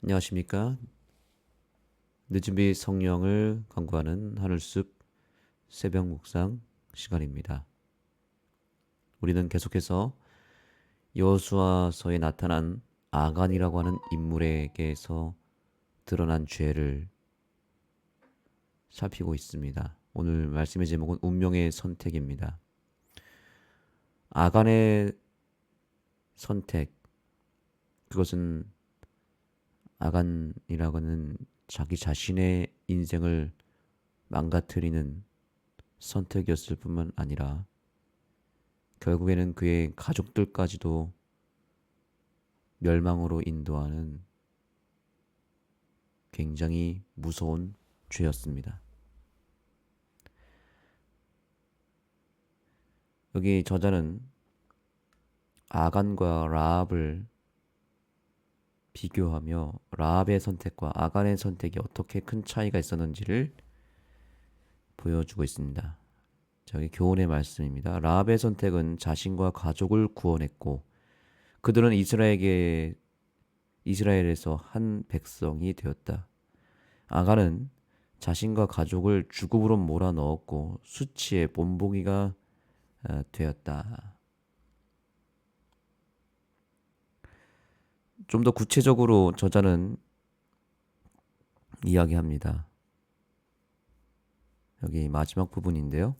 안녕하십니까? 늦은비 성령을 강구하는 하늘숲 새벽 묵상 시간입니다. 우리는 계속해서 여호수아서에 나타난 아간이라고 하는 인물에게서 드러난 죄를 살피고 있습니다. 오늘 말씀의 제목은 운명의 선택입니다. 아간의 선택, 그것은 아간이라고는 자기 자신의 인생을 망가뜨리는 선택이었을 뿐만 아니라 결국에는 그의 가족들까지도 멸망으로 인도하는 굉장히 무서운 죄였습니다. 여기 저자는 아간과 라합을 비교하며 라합의 선택과 아간의 선택이 어떻게 큰 차이가 있었는지를 보여주고 있습니다. 저기 교훈의 말씀입니다. 라합의 선택은 자신과 가족을 구원했고 그들은 이스라엘에서 한 백성이 되었다. 아간은 자신과 가족을 죽음으로 몰아넣었고 수치의 본보기가 되었다. 좀 더 구체적으로 저자는 이야기합니다. 여기 마지막 부분인데요.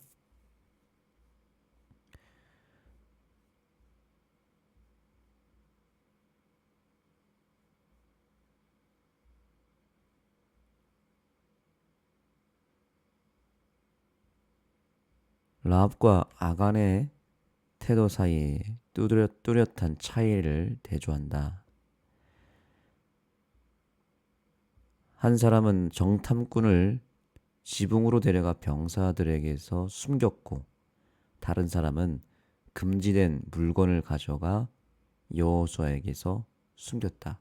라합과 아간의 태도 사이에 뚜렷한 차이를 대조한다. 한 사람은 정탐꾼을 지붕으로 데려가 병사들에게서 숨겼고 다른 사람은 금지된 물건을 가져가 여호수아에게서 숨겼다.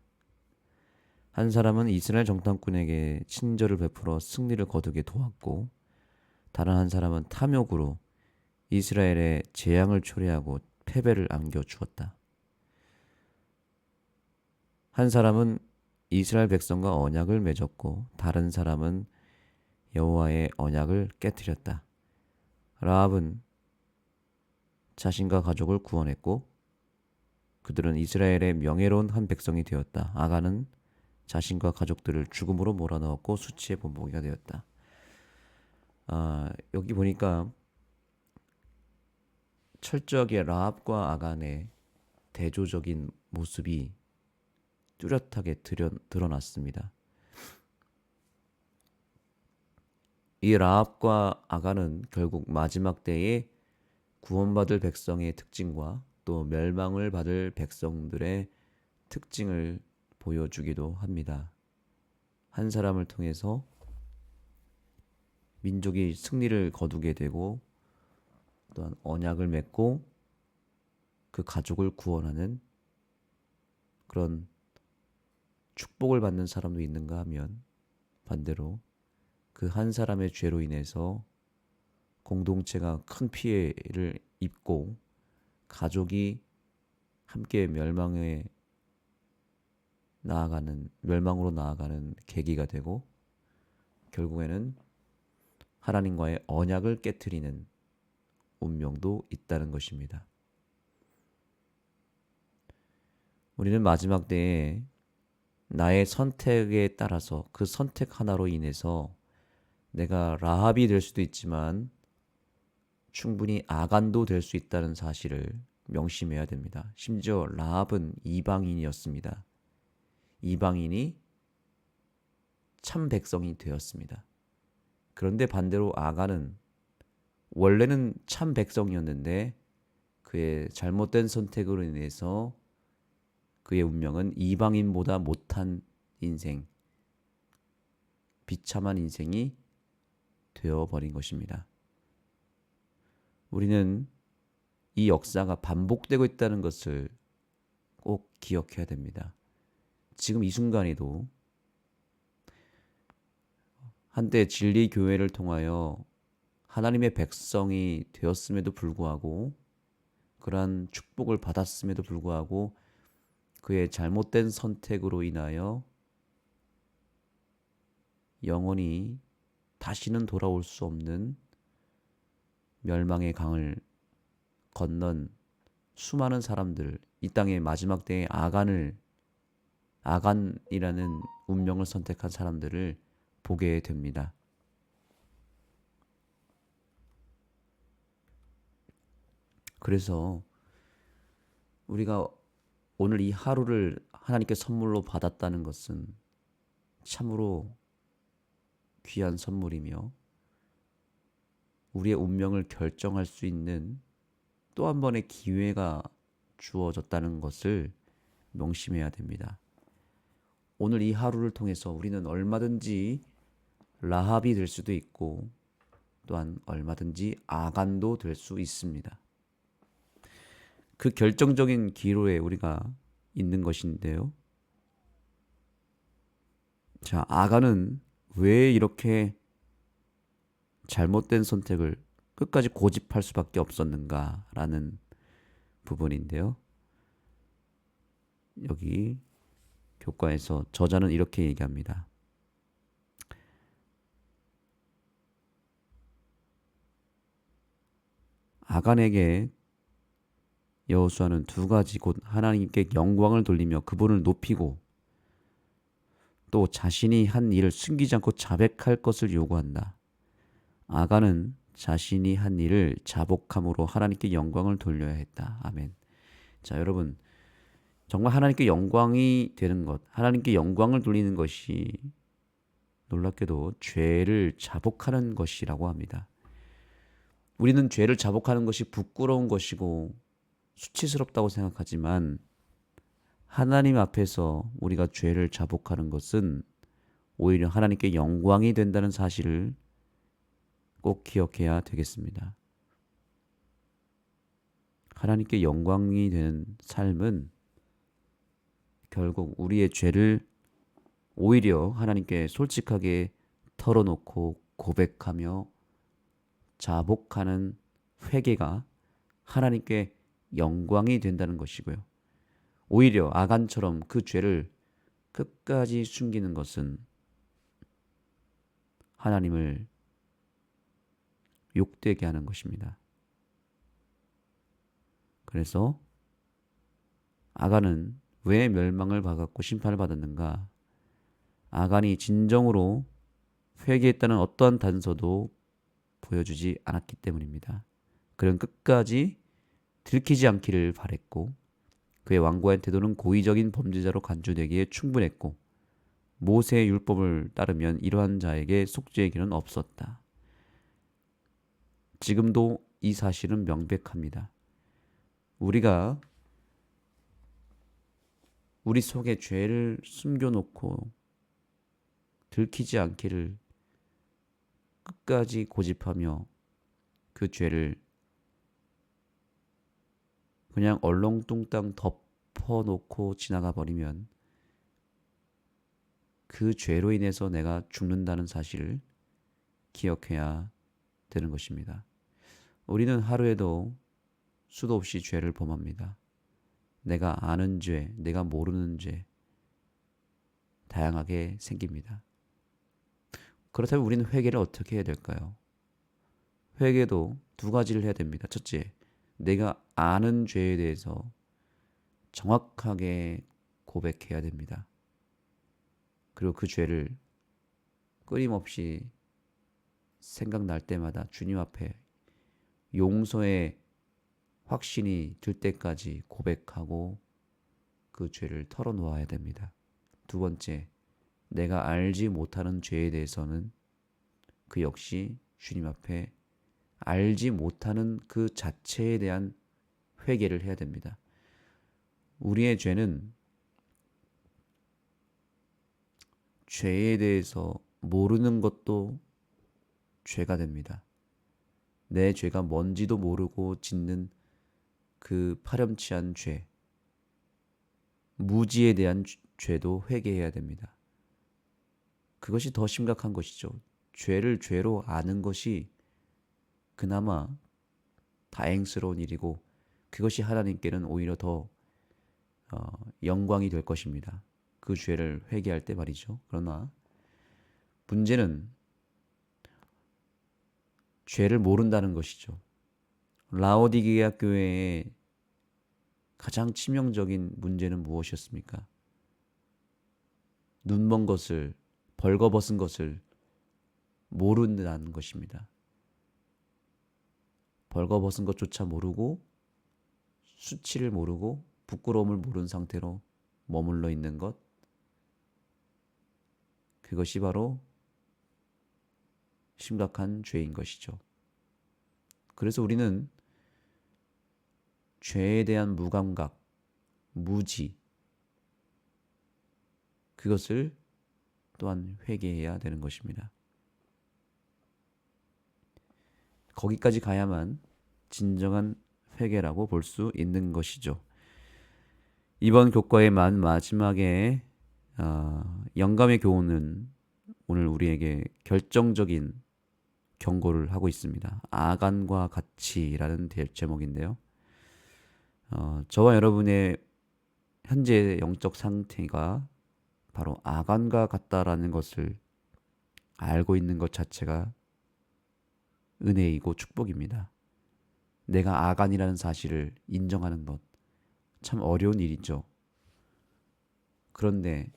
한 사람은 이스라엘 정탐꾼에게 친절을 베풀어 승리를 거두게 도왔고 다른 한 사람은 탐욕으로 이스라엘의 재앙을 초래하고 패배를 안겨주었다. 한 사람은 이스라엘 백성과 언약을 맺었고 다른 사람은 여호와의 언약을 깨뜨렸다. 라합은 자신과 가족을 구원했고 그들은 이스라엘의 명예로운 한 백성이 되었다. 아간은 자신과 가족들을 죽음으로 몰아넣었고 수치의 본보기가 되었다. 여기 보니까 철저하게 라합과 아간의 대조적인 모습이 뚜렷하게 드러났습니다. 이 라합과 아간은 결국 마지막 때에 구원받을 백성의 특징과 또 멸망을 받을 백성들의 특징을 보여주기도 합니다. 한 사람을 통해서 민족이 승리를 거두게 되고 또한 언약을 맺고 그 가족을 구원하는 그런 축복을 받는 사람도 있는가 하면 반대로 그 한 사람의 죄로 인해서 공동체가 큰 피해를 입고 가족이 함께 멸망으로 나아가는 계기가 되고 결국에는 하나님과의 언약을 깨트리는 운명도 있다는 것입니다. 우리는 마지막 때에 나의 선택에 따라서 그 선택 하나로 인해서 내가 라합이 될 수도 있지만 충분히 아간도 될 수 있다는 사실을 명심해야 됩니다. 심지어 라합은 이방인이었습니다. 이방인이 참 백성이 되었습니다. 그런데 반대로 아간은 원래는 참 백성이었는데 그의 잘못된 선택으로 인해서 그의 운명은 이방인보다 못한 인생, 비참한 인생이 되어버린 것입니다. 우리는 이 역사가 반복되고 있다는 것을 꼭 기억해야 됩니다. 지금 이 순간에도 한때 진리 교회를 통하여 하나님의 백성이 되었음에도 불구하고 그러한 축복을 받았음에도 불구하고 그의 잘못된 선택으로 인하여 영원히 다시는 돌아올 수 없는 멸망의 강을 건넌 수많은 사람들, 이 땅의 마지막 때의 아간이라는 운명을 선택한 사람들을 보게 됩니다. 그래서 우리가 오늘 이 하루를 하나님께 선물로 받았다는 것은 참으로 귀한 선물이며 우리의 운명을 결정할 수 있는 또 한 번의 기회가 주어졌다는 것을 명심해야 됩니다. 오늘 이 하루를 통해서 우리는 얼마든지 라합이 될 수도 있고 또한 얼마든지 아간도 될 수 있습니다. 그 결정적인 기로에 우리가 있는 것인데요. 자, 아간은 왜 이렇게 잘못된 선택을 끝까지 고집할 수밖에 없었는가라는 부분인데요. 여기 교과에서 저자는 이렇게 얘기합니다. 아간에게 여호수아는 두 가지 곧 하나님께 영광을 돌리며 그분을 높이고 또 자신이 한 일을 숨기지 않고 자백할 것을 요구한다. 아간은 자신이 한 일을 자복함으로 하나님께 영광을 돌려야 했다. 아멘. 자, 여러분, 정말 하나님께 영광이 되는 것, 하나님께 영광을 돌리는 것이 놀랍게도 죄를 자복하는 것이라고 합니다. 우리는 죄를 자복하는 것이 부끄러운 것이고 수치스럽다고 생각하지만 하나님 앞에서 우리가 죄를 자복하는 것은 오히려 하나님께 영광이 된다는 사실을 꼭 기억해야 되겠습니다. 하나님께 영광이 되는 삶은 결국 우리의 죄를 오히려 하나님께 솔직하게 털어놓고 고백하며 자복하는 회개가 하나님께 영광이 된다는 것이고요. 오히려 아간처럼 그 죄를 끝까지 숨기는 것은 하나님을 욕되게 하는 것입니다. 그래서 아간은 왜 멸망을 받았고 심판을 받았는가? 아간이 진정으로 회개했다는 어떠한 단서도 보여주지 않았기 때문입니다. 그는 끝까지 들키지 않기를 바랬고 그의 완고한 태도는 고의적인 범죄자로 간주되기에 충분했고 모세의 율법을 따르면 이러한 자에게 속죄의 길은 없었다. 지금도 이 사실은 명백합니다. 우리가 우리 속에 죄를 숨겨놓고 들키지 않기를 끝까지 고집하며 그 죄를 그냥 얼렁뚱땅 덮어놓고 지나가 버리면 그 죄로 인해서 내가 죽는다는 사실을 기억해야 되는 것입니다. 우리는 하루에도 수도 없이 죄를 범합니다. 내가 아는 죄, 내가 모르는 죄 다양하게 생깁니다. 그렇다면 우리는 회개를 어떻게 해야 될까요? 회개도 두 가지를 해야 됩니다. 첫째, 내가 아는 죄에 대해서 정확하게 고백해야 됩니다. 그리고 그 죄를 끊임없이 생각날 때마다 주님 앞에 용서의 확신이 들 때까지 고백하고 그 죄를 털어놓아야 됩니다. 두 번째, 내가 알지 못하는 죄에 대해서는 그 역시 주님 앞에 알지 못하는 그 자체에 대한 회개를 해야 됩니다. 우리의 죄는 죄에 대해서 모르는 것도 죄가 됩니다. 내 죄가 뭔지도 모르고 짓는 그 파렴치한 죄, 무지에 대한 죄도 회개해야 됩니다. 그것이 더 심각한 것이죠. 죄를 죄로 아는 것이 그나마 다행스러운 일이고 그것이 하나님께는 오히려 더 영광이 될 것입니다. 그 죄를 회개할 때 말이죠. 그러나 문제는 죄를 모른다는 것이죠. 라오디게아 교회의 가장 치명적인 문제는 무엇이었습니까? 눈먼 것을, 벌거벗은 것을 모른다는 것입니다. 벌거벗은 것조차 모르고 수치를 모르고 부끄러움을 모른 상태로 머물러 있는 것, 그것이 바로 심각한 죄인 것이죠. 그래서 우리는 죄에 대한 무감각, 무지, 그것을 또한 회개해야 되는 것입니다. 거기까지 가야만 진정한 회개라고 볼 수 있는 것이죠. 이번 교과의 마지막에 영감의 교훈은 오늘 우리에게 결정적인 경고를 하고 있습니다. 아간과 같이라는 제목인데요. 저와 여러분의 현재 영적 상태가 바로 아간과 같다라는 것을 알고 있는 것 자체가 은혜이고 축복입니다. 내가 아간이라는 사실을 인정하는 것, 참 어려운 일이죠. 그런데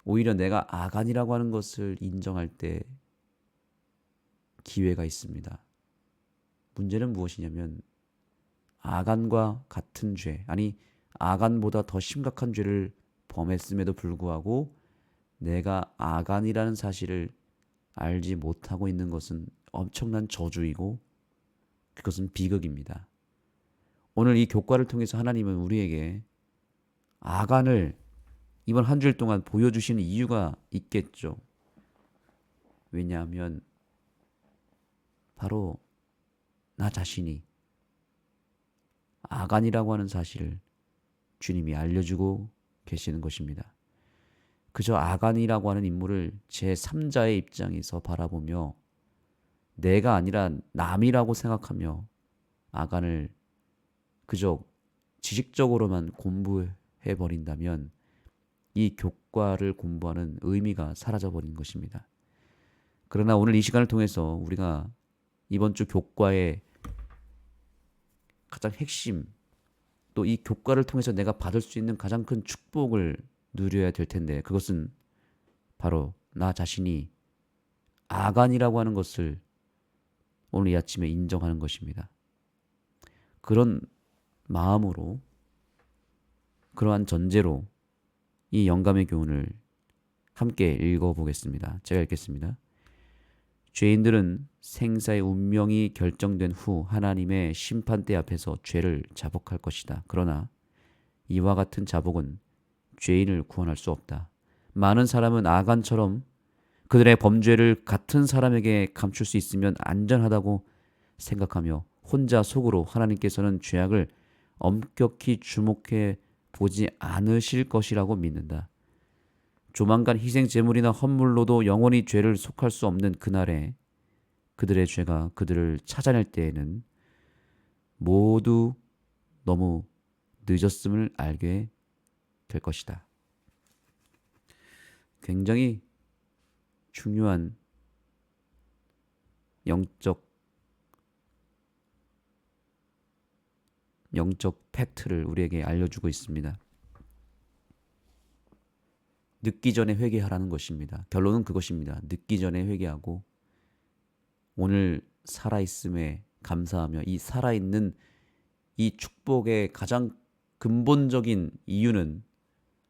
오히려 내가 아간이라고 하는 것을 인정할 때 기회가 있습니다. 문제는 무엇이냐면 아간과 같은 죄, 아니 아간보다 더 심각한 죄를 범했음에도 불구하고 내가 아간이라는 사실을 알지 못하고 있는 것은 엄청난 저주이고 그것은 비극입니다. 오늘 이 교과를 통해서 하나님은 우리에게 아간을 이번 한 주일 동안 보여주시는 이유가 있겠죠. 왜냐하면 바로 나 자신이 아간이라고 하는 사실을 주님이 알려주고 계시는 것입니다. 그저 아간이라고 하는 인물을 제3자의 입장에서 바라보며 내가 아니라 남이라고 생각하며 아간을 그저 지식적으로만 공부해버린다면 이 교과를 공부하는 의미가 사라져버린 것입니다. 그러나 오늘 이 시간을 통해서 우리가 이번 주 교과의 가장 핵심, 또 이 교과를 통해서 내가 받을 수 있는 가장 큰 축복을 누려야 될 텐데 그것은 바로 나 자신이 아간이라고 하는 것을 오늘 이 아침에 인정하는 것입니다. 그런 마음으로, 그러한 전제로 이 영감의 교훈을 함께 읽어보겠습니다. 제가 읽겠습니다. 죄인들은 생사의 운명이 결정된 후 하나님의 심판대 앞에서 죄를 자복할 것이다. 그러나 이와 같은 자복은 죄인을 구원할 수 없다. 많은 사람은 아간처럼 그들의 범죄를 같은 사람에게 감출 수 있으면 안전하다고 생각하며 혼자 속으로 하나님께서는 죄악을 엄격히 주목해 보지 않으실 것이라고 믿는다. 조만간 희생 제물이나 헌물로도 영원히 죄를 속할 수 없는 그날에 그들의 죄가 그들을 찾아낼 때에는 모두 너무 늦었음을 알게 될 것이다. 굉장히 중요한 영적 팩트를 우리에게 알려주고 있습니다. 늦기 전에 회개하라는 것입니다. 결론은 그것입니다. 늦기 전에 회개하고 오늘 살아있음에 감사하며 이 살아있는 이 축복의 가장 근본적인 이유는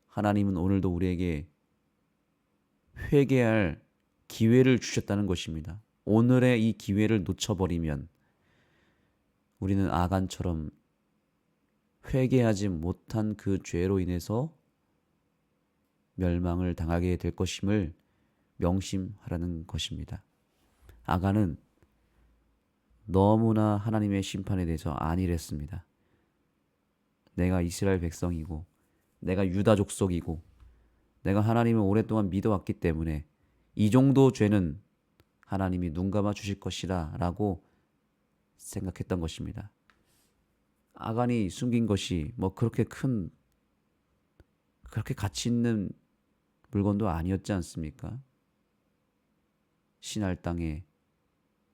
하나님은 오늘도 우리에게 회개할 기회를 주셨다는 것입니다. 오늘의 이 기회를 놓쳐버리면 우리는 아간처럼 회개하지 못한 그 죄로 인해서 멸망을 당하게 될 것임을 명심하라는 것입니다. 아간은 너무나 하나님의 심판에 대해서 안일했습니다. 내가 이스라엘 백성이고 내가 유다 족속이고 내가 하나님을 오랫동안 믿어왔기 때문에 이 정도 죄는 하나님이 눈 감아 주실 것이다 라고 생각했던 것입니다. 아간이 숨긴 것이 그렇게 가치 있는 물건도 아니었지 않습니까? 신할 땅의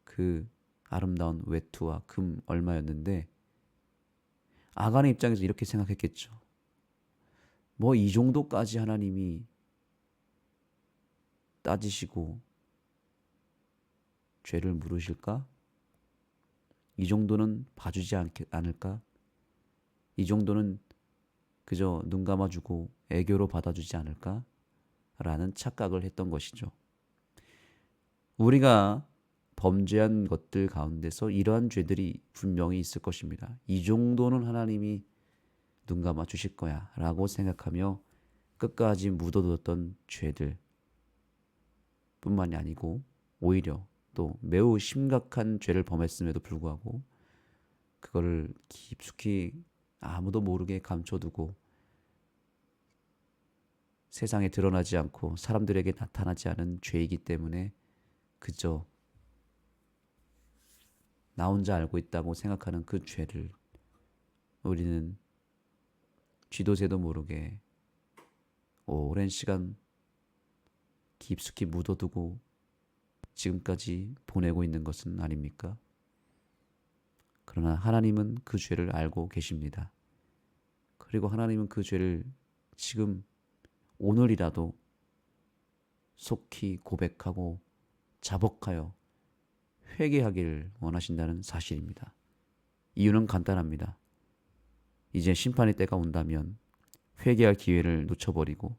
그 아름다운 외투와 금 얼마였는데 아간의 입장에서 이렇게 생각했겠죠. 뭐 이 정도까지 하나님이 따지시고 죄를 물으실까? 이 정도는 봐주지 않을까? 이 정도는 그저 눈 감아주고 애교로 받아주지 않을까? 라는 착각을 했던 것이죠. 우리가 범죄한 것들 가운데서 이러한 죄들이 분명히 있을 것입니다. 이 정도는 하나님이 눈 감아 주실 거야 라고 생각하며 끝까지 묻어뒀던 죄들 뿐만이 아니고 오히려 또 매우 심각한 죄를 범했음에도 불구하고 그거를 깊숙이 아무도 모르게 감춰두고 세상에 드러나지 않고 사람들에게 나타나지 않은 죄이기 때문에 그저 나 혼자 알고 있다고 생각하는 그 죄를 우리는 쥐도 새도 모르게 오랜 시간 깊숙이 묻어두고 지금까지 보내고 있는 것은 아닙니까? 그러나 하나님은 그 죄를 알고 계십니다. 그리고 하나님은 그 죄를 지금 오늘이라도 속히 고백하고 자복하여 회개하기를 원하신다는 사실입니다. 이유는 간단합니다. 이제 심판의 때가 온다면 회개할 기회를 놓쳐버리고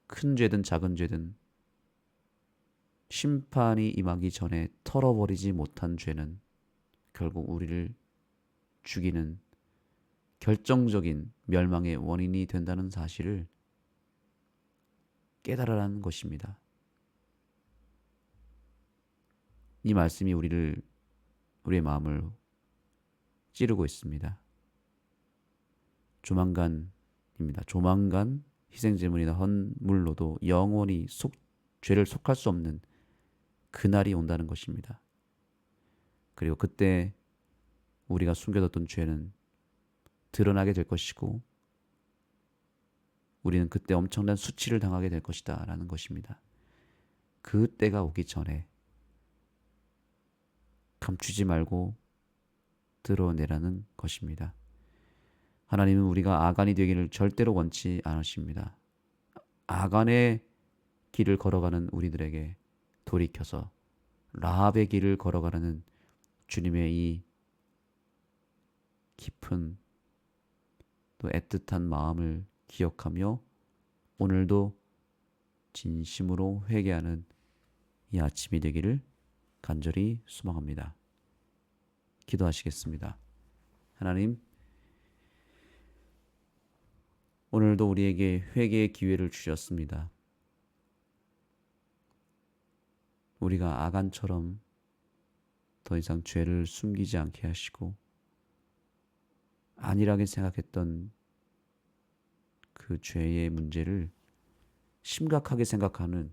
큰 죄든 작은 죄든 심판이 임하기 전에 털어버리지 못한 죄는 결국 우리를 죽이는 결정적인 멸망의 원인이 된다는 사실을 깨달으라는 것입니다. 이 말씀이 우리의 마음을 찌르고 있습니다. 조만간 희생제물이나 헌물로도 영원히 죄를 속할 수 없는 그날이 온다는 것입니다. 그리고 그때 우리가 숨겨뒀던 죄는 드러나게 될 것이고 우리는 그때 엄청난 수치를 당하게 될 것이다 라는 것입니다. 그 때가 오기 전에 감추지 말고 드러내라는 것입니다. 하나님은 우리가 아간이 되기를 절대로 원치 않으십니다. 아간의 길을 걸어가는 우리들에게 돌이켜서 라합의 길을 걸어가라는 주님의 이 깊은 또 애틋한 마음을 기억하며 오늘도 진심으로 회개하는 이 아침이 되기를 간절히 소망합니다. 기도하시겠습니다. 하나님, 오늘도 우리에게 회개의 기회를 주셨습니다. 우리가 아간처럼 더 이상 죄를 숨기지 않게 하시고 안일하게 생각했던 그 죄의 문제를 심각하게 생각하는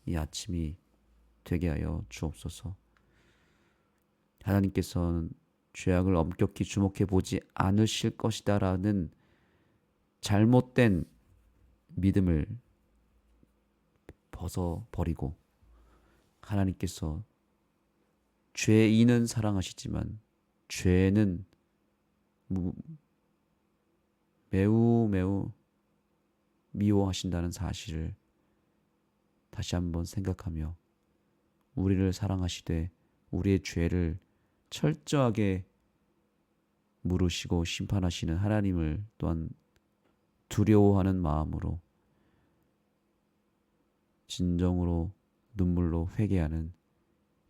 이 아침이 되게 하여 주옵소서. 하나님께서는 죄악을 엄격히 주목해 보지 않으실 것이다 라는 잘못된 믿음을 벗어버리고 하나님께서 죄인은 사랑하시지만 죄는 매우 미워하신다는 사실을 다시 한번 생각하며 우리를 사랑하시되 우리의 죄를 철저하게 물으시고 심판하시는 하나님을 또한 두려워하는 마음으로 진정으로 눈물로 회개하는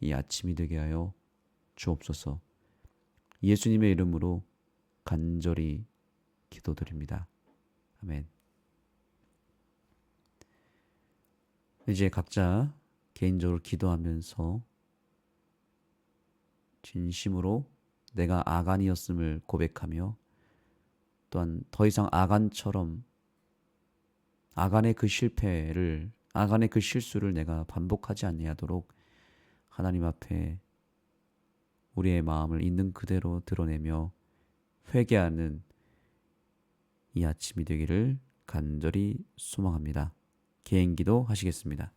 이 아침이 되게 하여 주옵소서. 예수님의 이름으로 간절히 기도드립니다. 아멘. 이제 각자 개인적으로 기도하면서 진심으로 내가 아간이었음을 고백하며 또한 더 이상 아간처럼 아간의 그 실수를 내가 반복하지 아니하도록 하나님 앞에 우리의 마음을 있는 그대로 드러내며 회개하는 이 아침이 되기를 간절히 소망합니다. 개인기도 하시겠습니다.